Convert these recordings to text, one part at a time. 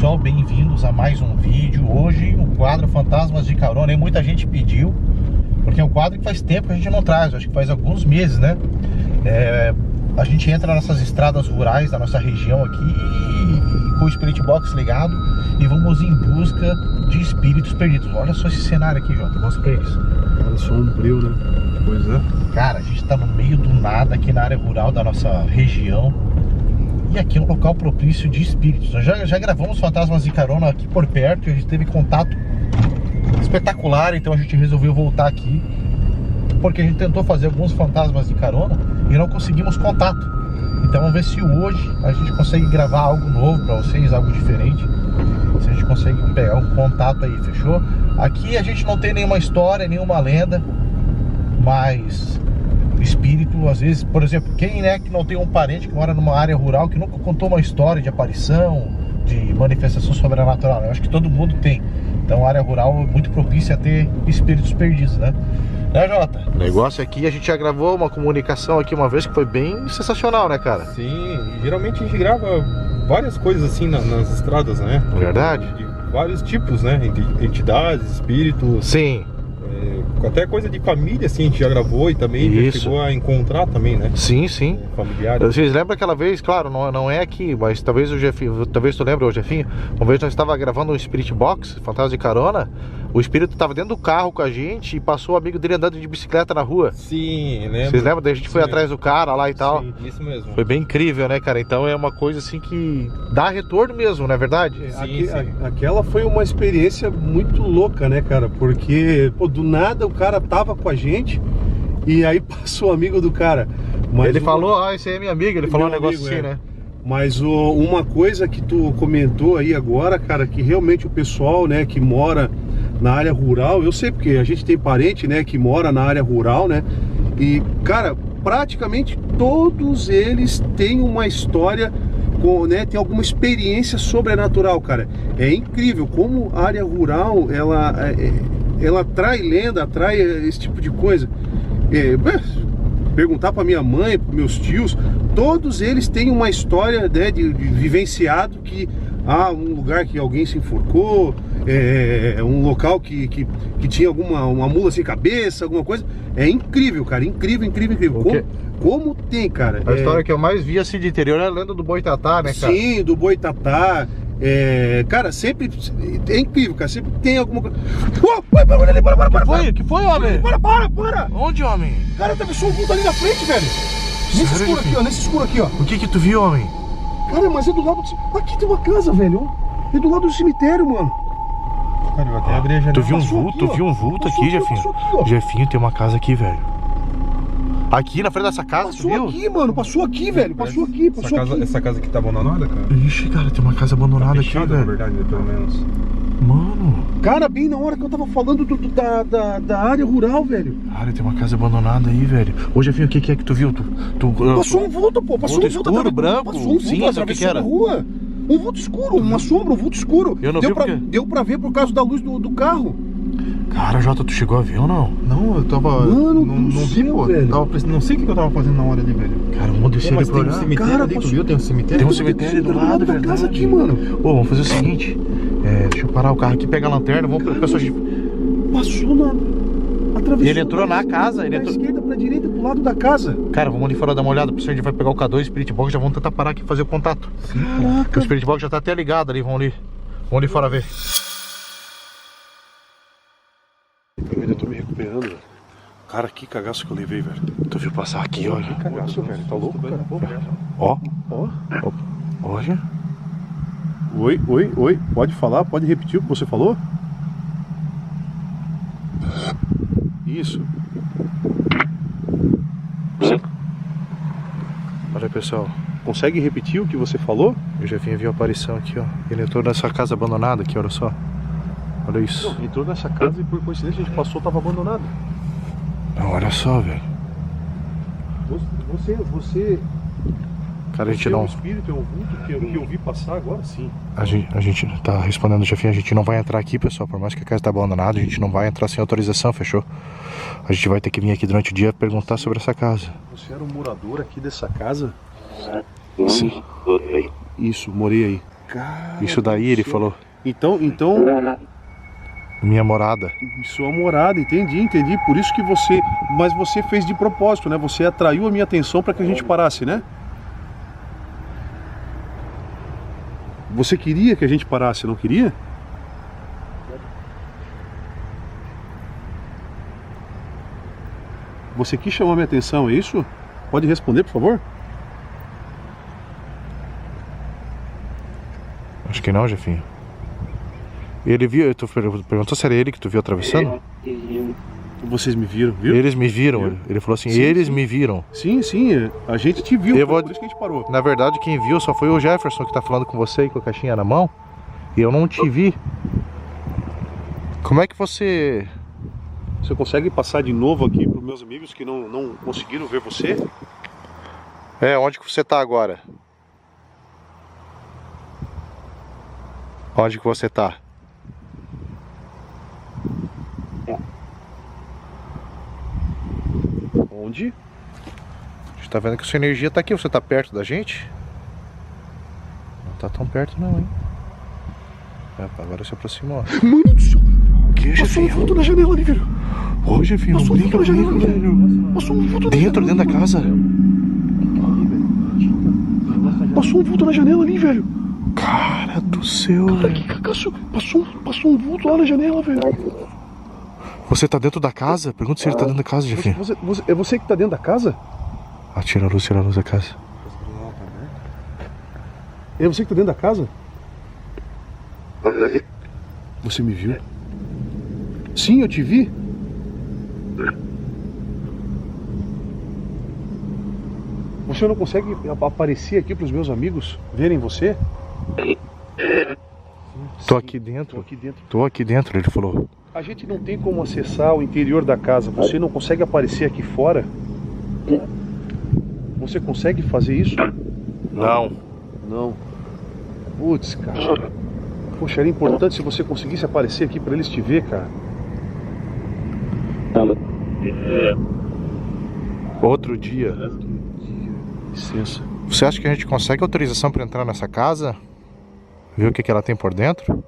pessoal, bem-vindos a mais um vídeo. Hoje o quadro Fantasmas de Carona, e muita gente pediu, porque é um quadro que faz tempo que a gente não traz, acho que faz alguns meses, né? A gente entra nessas estradas rurais da nossa região aqui com o Spirit Box ligado e vamos em busca de espíritos perdidos. Olha só esse cenário aqui, Jota, mostra pra eles. Cara, sombrio, né? Pois é. Cara, a gente tá no meio do nada aqui na área rural da nossa região. E aqui é um local propício de espíritos. Nós já gravamos Fantasmas de Carona aqui por perto, a gente teve contato espetacular, então a gente resolveu voltar aqui porque a gente tentou fazer alguns Fantasmas de Carona e não conseguimos contato. Então vamos ver se hoje a gente consegue gravar algo novo pra vocês, algo diferente. Se a gente consegue pegar um contato aí, fechou? Aqui a gente não tem nenhuma história, nenhuma lenda, mas espírito, às vezes, por exemplo, quem é que não tem um parente que mora numa área rural que nunca contou uma história de aparição, de manifestação sobrenatural? Eu acho que todo mundo tem. Então a área rural é muito propícia a ter espíritos perdidos, né? Né, Jota? O negócio aqui, a gente já gravou uma comunicação aqui uma vez que foi bem sensacional, né, cara? Sim, geralmente a gente grava várias coisas assim nas estradas, né? Verdade. De vários tipos, né? Entidades, espíritos. Sim. Até coisa de família, assim, a gente já gravou e também já chegou a encontrar também, né? Sim, sim. Familiares. Vocês lembram aquela vez, claro, não é aqui, mas talvez o Jefinho, talvez tu lembra, o Jefinho, uma vez nós estávamos gravando um Spirit Box, Fantasma de Carona, o espírito estava dentro do carro com a gente e passou o amigo dele andando de bicicleta na rua. Sim, lembro. Vocês lembram? Daí a gente foi atrás do cara lá e tal. Sim, isso mesmo. Foi bem incrível, né, cara? Então é uma coisa assim que dá retorno mesmo, não é verdade? Sim. Aquela foi uma experiência muito louca, né, cara? Porque, pô, do nada o cara tava com a gente e aí passou o amigo do cara. Mas ele falou, esse aí é meu amigo, ele falou um negócio assim, né? Mas uma coisa que tu comentou aí agora, cara, que realmente o pessoal, né, que mora na área rural, eu sei porque a gente tem parente, né, que mora na área rural, né? E, cara, praticamente todos eles têm uma história, né, tem alguma experiência sobrenatural, cara. É incrível como a área rural, ela atrai lenda, atrai esse tipo de coisa. Perguntar pra minha mãe, pros meus tios, todos eles têm uma história, né, de vivenciado que um lugar que alguém se enforcou, um local que tinha uma mula sem cabeça, alguma coisa. É incrível, cara, incrível. Como tem, cara. A história que eu mais vi assim de interior é a lenda do Boitatá, né, cara? Sim, do Boitatá. Cara, sempre é incrível, cara. Sempre tem alguma coisa. Bora. Que foi, homem? Para! Onde, homem? Cara, tava só um vulto ali na frente, velho. Nesse escuro aqui, ó. O que tu viu, homem? Cara, mas é do lado do... Aqui tem uma casa, velho. É do lado do cemitério, mano. Cara, eu até abri a janela. Tu viu um vulto aqui, Jefinho? Jefinho, tem uma casa aqui, velho. Aqui na frente dessa casa, tu viu? Passou aqui, mano. Passou aqui, velho. Passou aqui. Essa casa aqui tá abandonada, cara? Ixi, cara, tem uma casa abandonada aqui, fechada, velho. na verdade, pelo menos. Mano. Cara, bem na hora que eu tava falando da área rural, velho. Cara, tem uma casa abandonada aí, velho. Ô, Jefinho, o que é que tu viu? Passou um vulto, pô. Passou um vulto escuro, branco? Passou um vulto, Cinza, o que era? Rua. Um vulto escuro, uma sombra, um vulto escuro. Eu não vi porque... Deu pra ver por causa da luz do carro. Cara, Jota, tu chegou a ver ou não? Não, eu tava... Mano, não vi, pô. velho. Não sei o que eu tava fazendo na hora ali, velho. Cara, vamos descer ali pra olhar. Tem um cemitério ali, tu viu? Tem um cemitério? Tem um cemitério do lado, da verdade. casa aqui, mano. Ô, vamos fazer o seguinte. Deixa eu parar o carro aqui, pegar a lanterna, vamos pra pessoa... Passou na... Atravessou. E ele entrou na casa, Da esquerda pra direita, pro lado da casa. Cara, vamos ali fora dar uma olhada, porque a gente vai pegar o K2 Spirit Box, já vamos tentar parar aqui e fazer o contato. Caraca. O Spirit Box já tá até ligado ali, vamos ali fora ver. Eu ainda tô me recuperando, velho. Cara, que cagaço que eu levei, velho. Tu viu passar aqui, olha. Que cagaço, velho. Tá louco, cara? Ó. Olha. Oi. Pode falar? Pode repetir o que você falou? Isso. Olha, pessoal. Consegue repetir o que você falou? Eu já viu a aparição aqui, ó. Ele entrou nessa casa abandonada aqui, olha só. Olha isso. Não, entrou nessa casa e por coincidência a gente passou, tava abandonado. Não, olha só, velho. Você... Cara, a gente é não... um espírito, é um vulto que eu vi passar agora, sim. A gente tá respondendo, Jefinho, a gente não vai entrar aqui, pessoal. Por mais que a casa tá abandonada, a gente não vai entrar sem autorização, fechou? A gente vai ter que vir aqui durante o dia perguntar sobre essa casa. Você era um morador aqui dessa casa? Sim. Isso, morei aí. Cara, Isso daí ele falou. Então, Minha morada. sua morada, entendi. Por isso que você... Mas você fez de propósito, né? Você atraiu a minha atenção para que a gente parasse, né? Você queria que a gente parasse, não queria? Você quis chamar minha atenção, é isso? Pode responder, por favor? Acho que não, Jefinho. Ele viu, tu perguntou se era ele que tu viu atravessando? Vocês me viram, viu? Eles me viram. Ele falou assim, Sim, eles sim. me viram. Sim, a gente te viu, Eu foi vou- por isso que a gente parou. Na verdade, quem viu só foi o Jefferson que tá falando com você aí com a caixinha na mão. E eu não te vi. Como é que você... Você consegue passar de novo aqui para os meus amigos que não conseguiram ver você? Onde que você tá agora? Onde que você tá? Onde? A gente tá vendo que sua energia tá aqui. Você tá perto da gente? Não tá tão perto não, hein? Agora se aproximou. Mano do céu! O que, Passou um Jefinho? vulto na janela ali, velho! Ô, Jefinho, não Passou um brinca vulto na comigo, janela, velho. Passou um vulto na Dentro janela. da casa? Passou um vulto na janela ali, velho! Cara do céu, velho. Que cagaço! Passou um vulto lá na janela, velho! Você tá dentro da casa? Pergunta se ele tá dentro da casa, Jefinho. É você que tá dentro da casa? Ah, tira a luz da casa. É você que tá dentro da casa? Você me viu? Sim, eu te vi. Você não consegue aparecer aqui para os meus amigos verem você? Tô aqui dentro. Tô aqui dentro. Tô aqui dentro, ele falou. A gente não tem como acessar o interior da casa. Você não consegue aparecer aqui fora? Você consegue fazer isso? Não. Não. Putz, cara. Poxa, era importante se você conseguisse aparecer aqui pra eles te ver, cara. Outro dia. Licença. Você acha que a gente consegue autorização pra entrar nessa casa? Ver o que ela tem por dentro?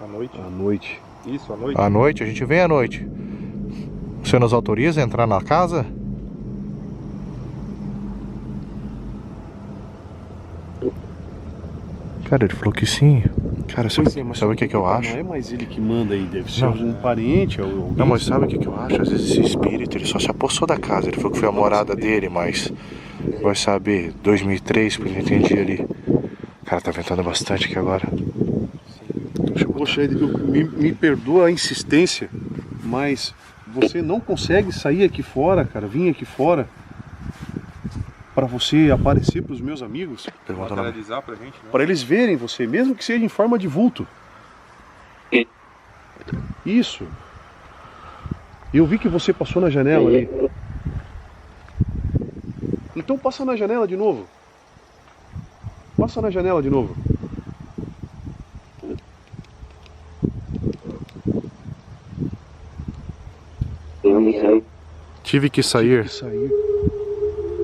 À noite? À noite. Isso, à noite? À noite? A gente vem à noite. Você nos autoriza a entrar na casa? Cara, ele falou que sim. Cara, sabe o que eu acho? Não é mais ele que manda aí, deve ser Não. algum parente ou alguém. Não, mas sabe o que eu acho? Às vezes esse espírito, ele só se apossou da casa. Ele falou que foi a morada dele, mas vai saber, 2003, porque eu entendi ali. Cara, tá ventando bastante aqui agora. Poxa, me perdoa a insistência, mas você não consegue sair aqui fora, cara, vir aqui fora para você aparecer para os meus amigos, Pergunta na... Materializar pra gente, né? para eles verem você, mesmo que seja em forma de vulto. Isso. Eu vi que você passou na janela ali. Então passa na janela de novo. Passa na janela de novo. Tive que sair. Sair.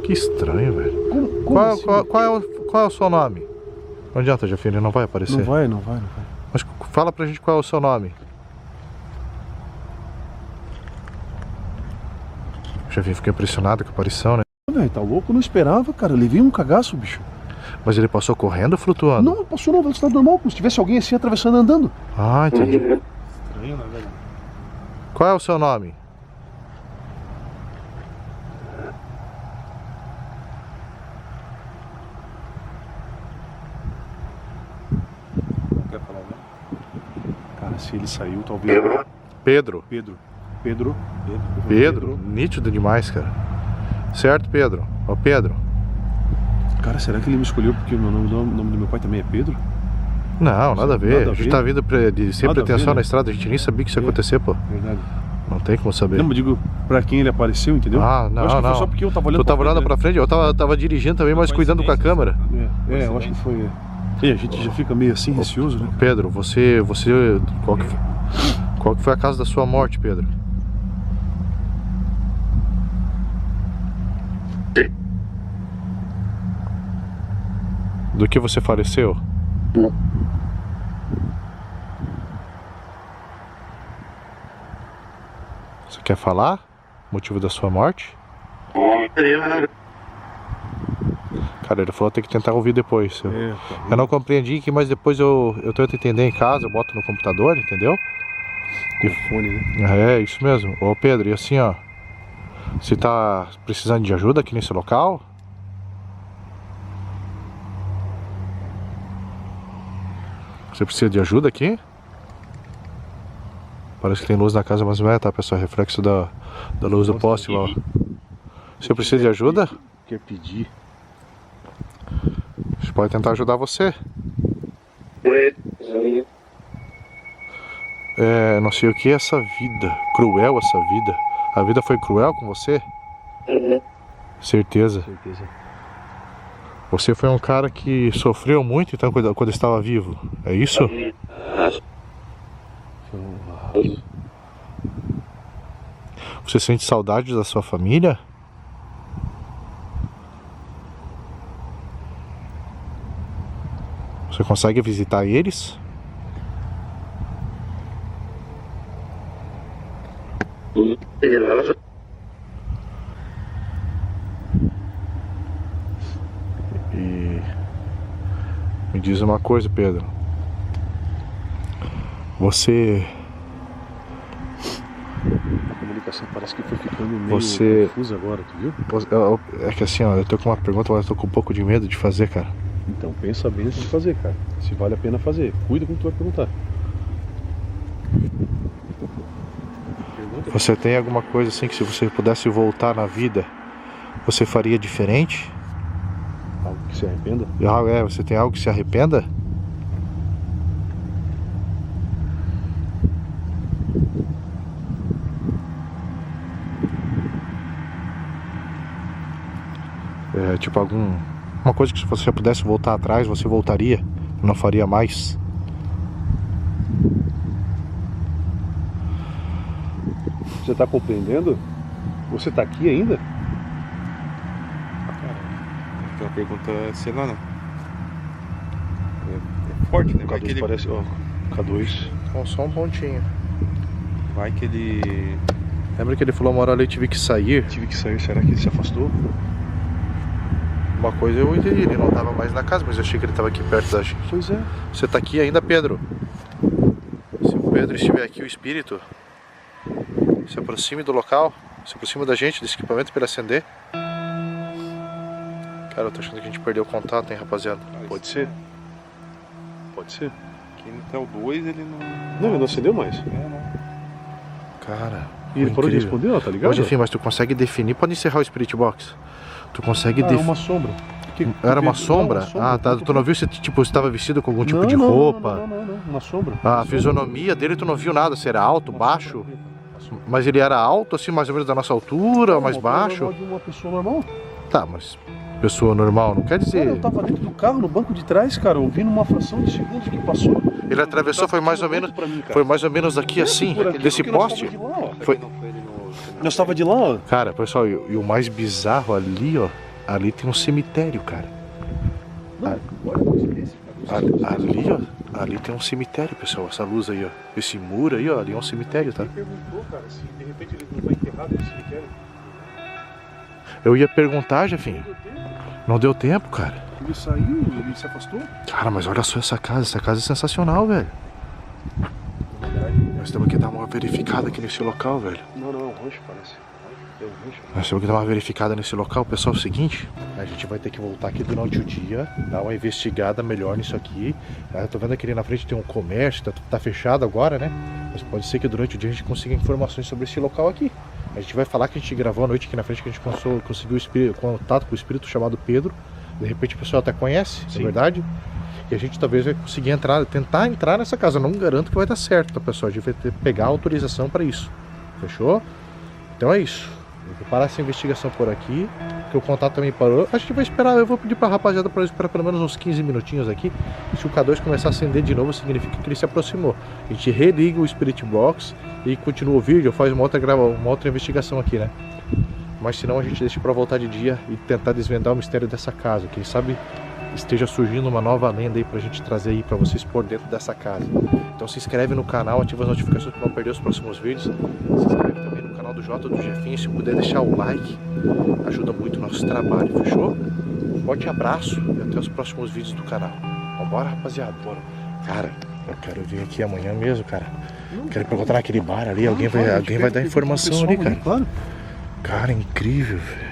Que estranho, velho. Como Qual, assim? qual é o seu nome? Não adianta, Jefinho, ele não vai aparecer. Não vai. Mas fala pra gente qual é o seu nome. Jefinho, fiquei impressionado com a aparição, né? Velho, tá louco? Eu não esperava, cara. Eu levei um cagaço, bicho. Mas ele passou correndo ou flutuando? Não, passou não, velocidade normal, como se tivesse alguém assim atravessando andando. Ah, entendi. Estranho, né, velho? Qual é o seu nome? Não quer falar, né? Cara, se ele saiu, talvez. Pedro. Pedro. Pedro? Nítido demais, cara. Certo, Pedro? Ó, Pedro. Cara, será que ele me escolheu porque o nome do meu pai também é Pedro? Não, nada a ver. Nada a A gente ver. tá vindo de sem Nada a pretensão ver, né? na estrada, a gente nem sabia que isso ia acontecer, pô. Verdade. Não tem como saber. Não, mas digo, pra quem ele apareceu, entendeu? Ah, não, eu acho que não. foi só porque eu tava olhando Tu tava olhando pra frente, eu tava dirigindo também, mas cuidando com a câmera. É, eu acho que foi. E a gente já fica meio assim, receoso, né? Pedro, qual que foi a causa da sua morte, Pedro? Do que você faleceu? Você quer falar? Motivo da sua morte? Cara, ele falou que tem que tentar ouvir depois. Eu não compreendi aqui, mas depois eu tento entender em casa, eu boto no computador, entendeu? Com fone, né? É, isso mesmo. Ô Pedro, e assim, ó, você tá precisando de ajuda aqui nesse local? Você precisa de ajuda aqui? Parece que tem luz na casa, mas não é, tá, pessoal? Reflexo da luz do poste lá, ó. Você precisa de ajuda? Quer pedir? A gente pode tentar ajudar você. Não sei o que é essa vida. Cruel essa vida. A vida foi cruel com você? Certeza. Certeza. Você foi um cara que sofreu muito então quando estava vivo. É isso? Você sente saudade da sua família? Você consegue visitar eles? E me diz uma coisa, Pedro. Você... A comunicação parece que foi ficando meio confusa agora, tu viu? É que assim, ó, eu tô com uma pergunta, mas eu tô com um pouco de medo de fazer, cara. Então pensa bem antes de fazer, cara. Se vale a pena fazer. Cuida com o que tu vai perguntar. Você tem alguma coisa assim que se você pudesse voltar na vida, você faria diferente? Algo que se arrependa? Você tem algo que se arrependa? Tipo uma coisa que se você pudesse voltar atrás, você voltaria? Não faria mais? Você tá compreendendo? Você tá aqui ainda? Aquela pergunta, sei lá, não. É forte, né? Vai que ele... parece, ó, K2. Só um pontinho. Vai que ele... Lembra que ele falou uma hora ali, tive que sair? Tive que sair, será que ele se afastou? Uma coisa eu entendi, ele não tava mais na casa, mas eu achei que ele tava aqui perto da gente. Pois é. Você tá aqui ainda, Pedro? Se o Pedro estiver aqui, o espírito se aproxime do local, se aproxime da gente, desse equipamento para ele acender. Cara, eu tô achando que a gente perdeu o contato, hein, rapaziada? Pode ser. Pode ser. Aqui até o 2 ele não... Não, ele não acendeu mais. Cara, e ele parou de responder, ó, tá ligado? Hoje, enfim, mas tu consegue definir, pode encerrar o Spirit Box. Tu consegue definir. Era uma sombra. Era uma sombra? Ah, tá. Tu não viu se tipo estava vestido com algum tipo de roupa? Não. Uma sombra. A fisionomia dele tu não viu nada, se era alto, baixo? Mas ele era alto, assim, mais ou menos da nossa altura, mais baixo? De uma pessoa normal. Tá, mas pessoa normal não quer dizer... Cara, eu tava dentro do carro, no banco de trás, cara, ouvindo uma fração de segundos que passou. Ele atravessou, foi mais ou menos aqui assim, desse poste? Nós tava de lá, ó. Cara, pessoal, e o mais bizarro ali, ó, ali tem um cemitério, cara. Ali, ó, ali tem um cemitério, pessoal, essa luz aí, ó. Esse muro aí, ó, ali é um cemitério, tá? Ele perguntou, cara, se de repente ele não foi enterrado no cemitério. Eu ia perguntar, Jefinho. Não deu tempo, cara. Ele saiu, ele se afastou. Cara, mas olha só essa casa é sensacional, velho. Nós temos que dar uma verificada aqui nesse local, velho. Não, é um rancho, parece. É um rancho. Nós temos que dar uma verificada nesse local. Pessoal, é o seguinte, a gente vai ter que voltar aqui durante o dia, dar uma investigada melhor nisso aqui. Eu tô vendo que ali na frente tem um comércio, tá fechado agora, né? Mas pode ser que durante o dia a gente consiga informações sobre esse local aqui. A gente vai falar que a gente gravou à noite aqui na frente, que a gente conseguiu contato com o espírito chamado Pedro. De repente o pessoal até conhece, é verdade? E a gente talvez vai conseguir tentar entrar nessa casa. Eu não garanto que vai dar certo, tá, pessoal? A gente vai ter que pegar a autorização para isso. Fechou? Então é isso. Eu vou parar essa investigação por aqui, que o contato também parou. A gente vai esperar, eu vou pedir pra rapaziada para esperar pelo menos uns 15 minutinhos aqui. Se o K2 começar a acender de novo, significa que ele se aproximou. A gente religa o Spirit Box e continua o vídeo, faz uma outra investigação aqui, né? Mas senão a gente deixa pra voltar de dia e tentar desvendar o mistério dessa casa. Quem sabe esteja surgindo uma nova lenda aí pra gente trazer aí pra vocês por dentro dessa casa. Então se inscreve no canal, ativa as notificações para não perder os próximos vídeos. Se inscreve também no canal do Jota, do Jefinho, se puder deixar o like, ajuda muito o nosso trabalho, fechou? Um forte abraço e até os próximos vídeos do canal. Vambora, rapaziada, bora. Cara, eu quero vir aqui amanhã mesmo, cara. Quero perguntar naquele bar ali, alguém vai dar informação ali, cara. Cara, incrível, velho.